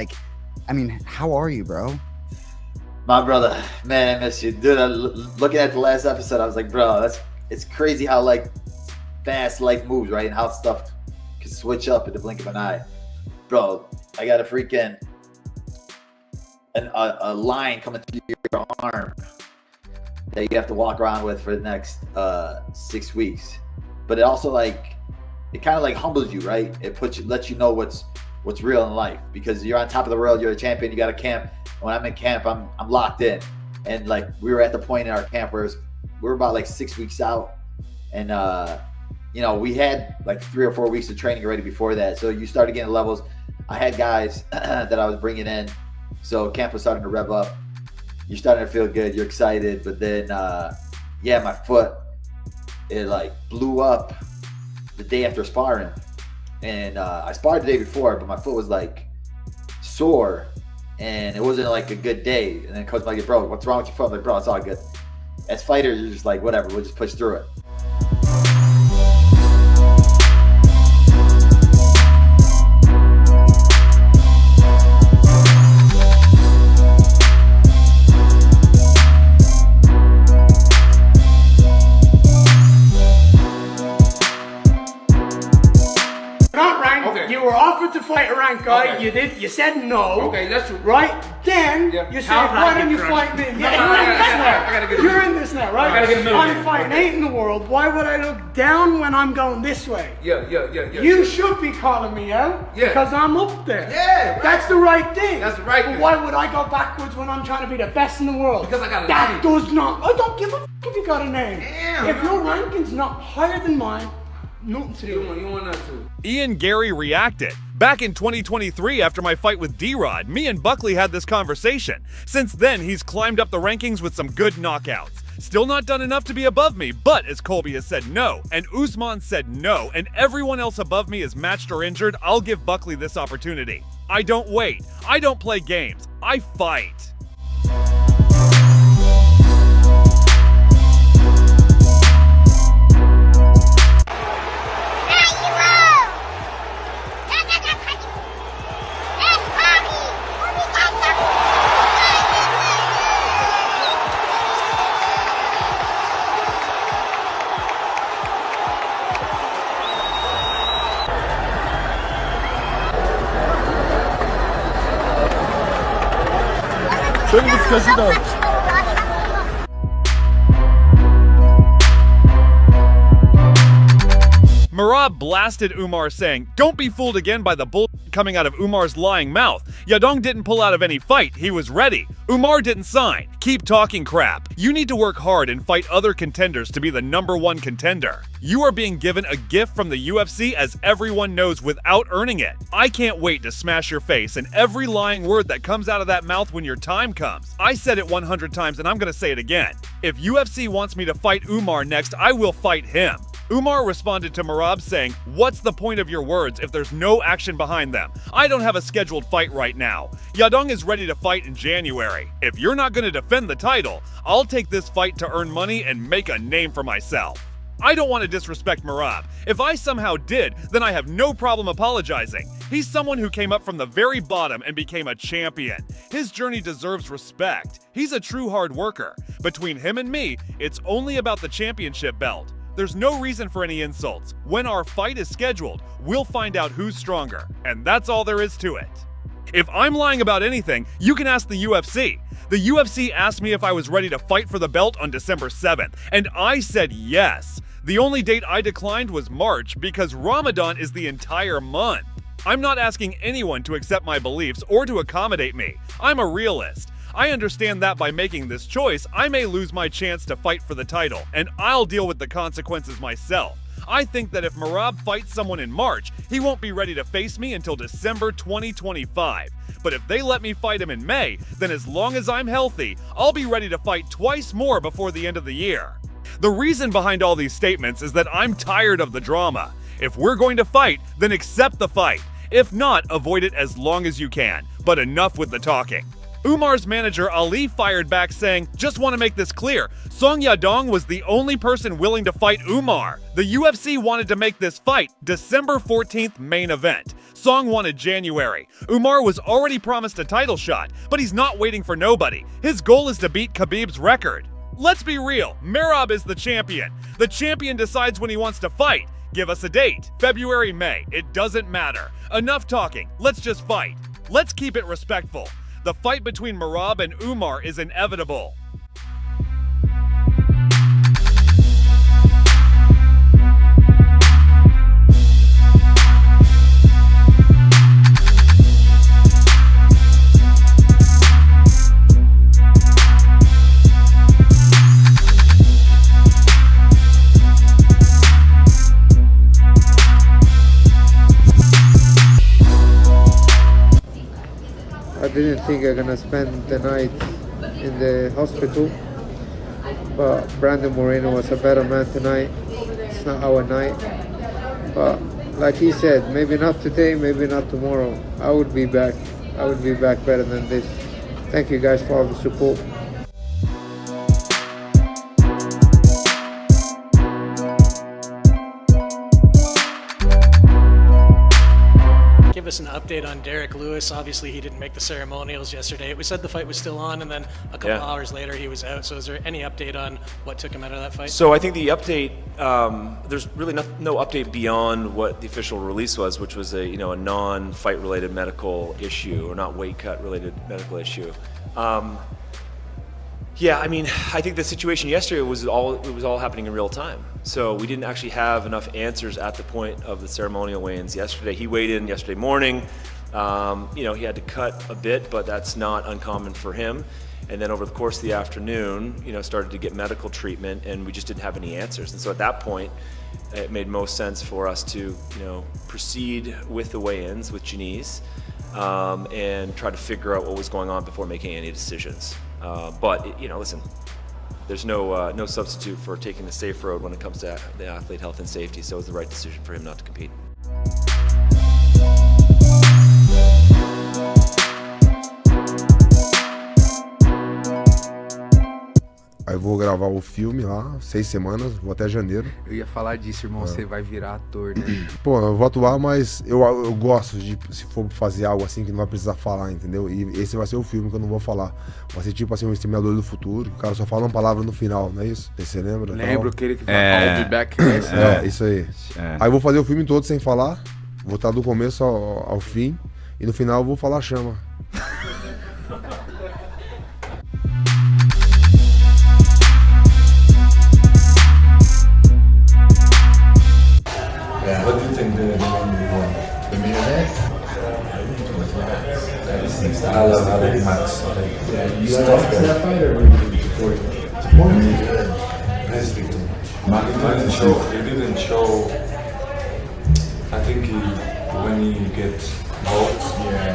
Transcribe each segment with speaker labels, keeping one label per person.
Speaker 1: Like, I mean, how are you, bro?
Speaker 2: My brother, man, I miss you, dude. Looking at the last episode, I was like, bro, it's crazy how like fast life moves, right? And how stuff can switch up in the blink of an eye, bro. I got a freaking a line coming through your arm that you have to walk around with for the next 6 weeks. But it also like it kind of like humbles you, right? It lets you know what's real in life, because you're on top of the world, you're a champion, you got a camp. When I'm in camp, I'm locked in. And like we were at the point in our camp where we were about like 6 weeks out, and you know, we had like 3 or 4 weeks of training already before that. So you started getting levels. I had guys that I was bringing in, so camp was starting to rev up. You're starting to feel good, you're excited, but then yeah, my foot, it like blew up the day after sparring. And I sparred the day before, but my foot was like sore, and it wasn't like a good day. And then coach like, bro, what's wrong with your foot? I'm like, bro, it's all good. As fighters, you're just like, whatever, we'll just push through it.
Speaker 3: You were offered to fight a ranked guy.
Speaker 4: Okay.
Speaker 3: You said no.
Speaker 4: Okay, that's true.
Speaker 3: Right? Then you said, why don't you fight me? You're in this now, right?
Speaker 4: I gotta get in the middle
Speaker 3: I'm
Speaker 4: here.
Speaker 3: fighting 8 in the world. Why would I look down when I'm going this way?
Speaker 4: Yeah.
Speaker 3: You should be calling me out because I'm up there.
Speaker 4: Yeah, right.
Speaker 3: That's the right thing.
Speaker 4: That's the right
Speaker 3: But
Speaker 4: thing.
Speaker 3: why would I go backwards when I'm trying to be the best in the world?
Speaker 4: Because I got a
Speaker 3: That
Speaker 4: name.
Speaker 3: does not. I don't give a f if you got a name.
Speaker 4: Damn.
Speaker 3: If your ranking's not higher than mine, nothing to do.
Speaker 4: You want that too.
Speaker 5: Ian Gary reacted. Back in 2023, after my fight with D-Rod, me and Buckley had this conversation. Since then, he's climbed up the rankings with some good knockouts. Still not done enough to be above me, but as Colby has said no, and Usman said no, and everyone else above me is matched or injured, I'll give Buckley this opportunity. I don't wait. I don't play games. I fight. Merab blasted Umar, saying, "Don't be fooled again by the bull coming out of Umar's lying mouth. Yadong didn't pull out of any fight. He was ready. Umar didn't sign. Keep talking crap. You need to work hard and fight other contenders to be the #1 contender. You are being given a gift from the UFC, as everyone knows, without earning it. I can't wait to smash your face and every lying word that comes out of that mouth when your time comes. I said it 100 times and I'm gonna say it again. If UFC wants me to fight Umar next, I will fight him." Umar responded to Merab saying, "What's the point of your words if there's no action behind them? I don't have a scheduled fight right now. Yadong is ready to fight in January. If you're not going to defend the title, I'll take this fight to earn money and make a name for myself." I don't want to disrespect Merab. If I somehow did, then I have no problem apologizing. He's someone who came up from the very bottom and became a champion. His journey deserves respect. He's a true hard worker. Between him and me, it's only about the championship belt. There's no reason for any insults. When our fight is scheduled, we'll find out who's stronger, and that's all there is to it. If I'm lying about anything, you can ask the UFC. The UFC asked me if I was ready to fight for the belt on December 7th, and I said yes. The only date I declined was March because Ramadan is the entire month. I'm not asking anyone to accept my beliefs or to accommodate me. I'm a realist. I understand that by making this choice, I may lose my chance to fight for the title, and I'll deal with the consequences myself. I think that if Merab fights someone in March, he won't be ready to face me until December 2025. But if they let me fight him in May, then as long as I'm healthy, I'll be ready to fight twice more before the end of the year. The reason behind all these statements is that I'm tired of the drama. If we're going to fight, then accept the fight. If not, avoid it as long as you can. But enough with the talking. Umar's manager Ali fired back saying, "Just want to make this clear, Song Yadong was the only person willing to fight Umar. The UFC wanted to make this fight December 14th main event. Song wanted January. Umar was already promised a title shot, but he's not waiting for nobody. His goal is to beat Khabib's record. Let's be real, Merab is the champion. The champion decides when he wants to fight. Give us a date. February, May. It doesn't matter. Enough talking. Let's just fight. Let's keep it respectful. The fight between Merab and Umar is inevitable."
Speaker 4: I didn't think I'm gonna spend the night in the hospital, but Brandon Moreno was a better man tonight. It's not our night, but like he said, maybe not today, maybe not tomorrow. I would be back. I would be back better than this. Thank you guys for all the support.
Speaker 6: Give us an update on Derek Lewis. Obviously, he didn't make the ceremonials yesterday. We said the fight was still on, and then a couple hours later he was out. So is there any update on what took him out of that fight?
Speaker 7: So I think the update, there's really no update beyond what the official release was, which was a non-fight related medical issue, or not weight cut related medical issue. Yeah, I mean, I think the situation yesterday was all happening in real time. So we didn't actually have enough answers at the point of the ceremonial weigh-ins yesterday. He weighed in yesterday morning. He had to cut a bit, but that's not uncommon for him. And then over the course of the afternoon, started to get medical treatment, and we just didn't have any answers. And so at that point, it made most sense for us to, proceed with the weigh-ins with Janice, and try to figure out what was going on before making any decisions. But listen, there's no substitute for taking the safe road when it comes to the athlete health and safety. So it was the right decision for him not to compete.
Speaker 8: Aí vou gravar o filme lá, 6 semanas, vou até janeiro.
Speaker 9: Eu ia falar disso, irmão, você vai virar ator, né?
Speaker 8: Pô, eu vou atuar, mas eu gosto de, se for fazer algo assim que não vai precisar falar, entendeu? E esse vai ser o filme que eu não vou falar. Vai ser tipo assim, um Exterminador do Futuro, que o cara só fala uma palavra no final, não é isso? Você lembra?
Speaker 9: Lembro, aquele que fala I'll be back.
Speaker 8: Isso aí. Aí eu vou fazer o filme todo sem falar, vou estar do começo ao fim, e no final eu vou falar chama.
Speaker 10: What do you think the main one? The main event? I love Max. You like that fight or were you supporting him? I speak too much. He didn't show. I think when he gets votes,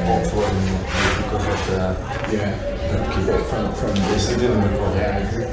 Speaker 10: hopefully because of the kick from this, he didn't record. Yeah, I agree.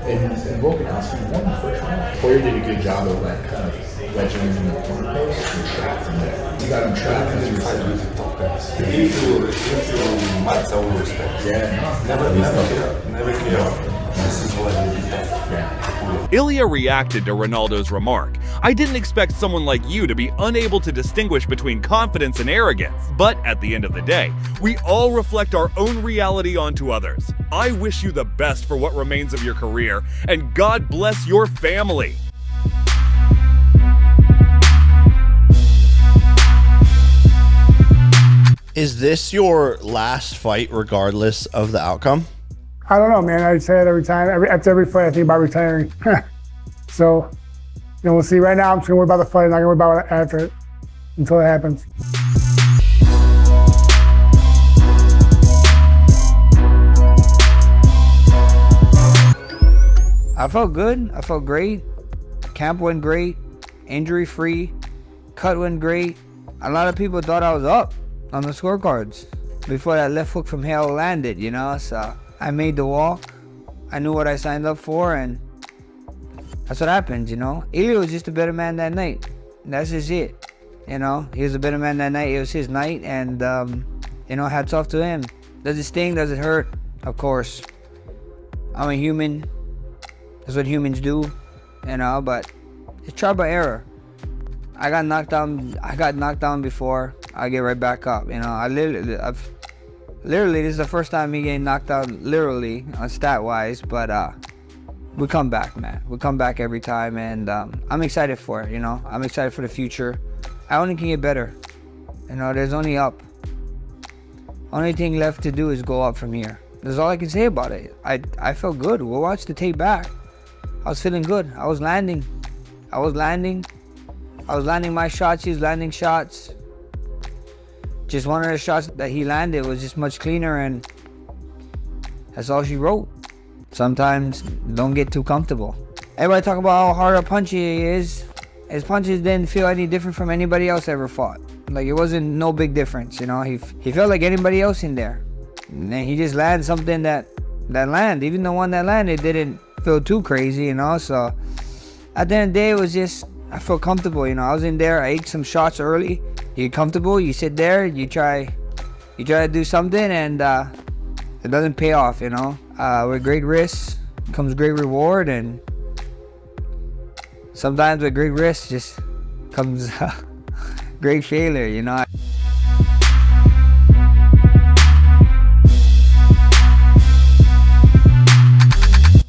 Speaker 10: And Volkanovski won the first round. Poirier did a good job of kind of wedging him in the corner post and trapped him there. You got him trapped and you fight with the top guys. If you might, I will respect. Yeah, never care. This is what I did. Yeah.
Speaker 5: Ilia reacted to Ronaldo's remark. "I didn't expect someone like you to be unable to distinguish between confidence and arrogance. But at the end of the day, we all reflect our own reality onto others. I wish you the best for what remains of your career, and God bless your family."
Speaker 11: Is this your last fight regardless of the outcome?
Speaker 3: I don't know, man. I say it every time. After every fight, I think about retiring. So, we'll see. Right now, I'm just going to worry about the fight. I'm not going to worry about it after it until it happens.
Speaker 12: I felt good. I felt great. Camp went great. Injury-free. Cut went great. A lot of people thought I was up on the scorecards before that left hook from hell landed, So I made the walk. I knew what I signed up for, and that's what happened, Ilia was just a better man that night. That's just it. He was a better man that night. It was his night, and, hats off to him. Does it sting? Does it hurt? Of course. I'm a human. That's what humans do, you know, but it's trial by error. I got knocked down before. I get right back up, you know. Literally, this is the first time me getting knocked out, literally, stat-wise, but we come back, man. We come back every time, and I'm excited for it, you know. I'm excited for the future. I only can get better. You know, there's only up. Only thing left to do is go up from here. That's all I can say about it. I felt good. We'll watch the tape back. I was feeling good. I was landing my shots. He was landing shots. Just one of the shots that he landed was just much cleaner, and that's all she wrote. Sometimes don't get too comfortable. Everybody talk about how hard a punch he is. His punches didn't feel any different from anybody else ever fought. Like, it wasn't no big difference, you know. He felt like anybody else in there. And then he just landed something that landed. Even the one that landed didn't feel too crazy, you know. So at the end of the day, it was just, I felt comfortable, you know. I was in there, I ate some shots early. You get comfortable, you sit there, you try to do something, and it doesn't pay off, you know. With great risks comes great reward, and sometimes with great risk just comes great failure, you know.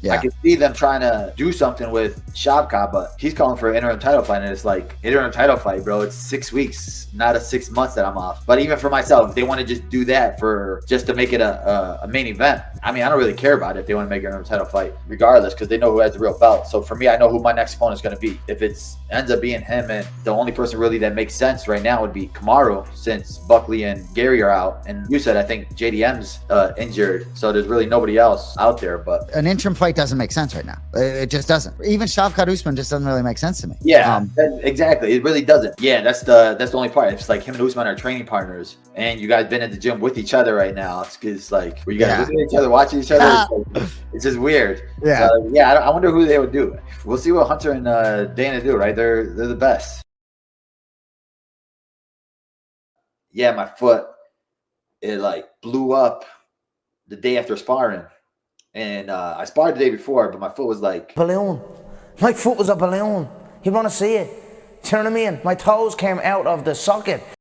Speaker 2: I can see them trying to do something with Shavkat, but he's calling for an interim title fight, and it's like, interim title fight, bro. It's 6 weeks, not a 6 months that I'm off. But even for myself, if they want to just do that just to make it a main event, I mean, I don't really care about it if they want to make an interim title fight, regardless, because they know who has the real belt. So for me, I know who my next opponent is going to be. If it ends up being him, and the only person really that makes sense right now would be Kamaru, since Buckley and Gary are out, and you said I think JDM's injured, so there's really nobody else out there. But
Speaker 1: an interim fight doesn't make sense right now. It just doesn't. Even Shavkat Usman just doesn't really make sense to me.
Speaker 2: Yeah, exactly. It really doesn't. Yeah, that's the only part. It's like him and Usman are training partners, and you guys been at the gym with each other right now. It's like, were you guys listening to each other, watching each other? It's just weird.
Speaker 1: Yeah,
Speaker 2: so, I wonder who they would do. We'll see what Hunter and Dana do. Right, they're the best. Yeah, my foot, it like blew up the day after sparring. And I sparred the day before, but my foot was like...
Speaker 13: balloon. My foot was a balloon. You want to see it? Do you know what I mean? My toes came out of the socket.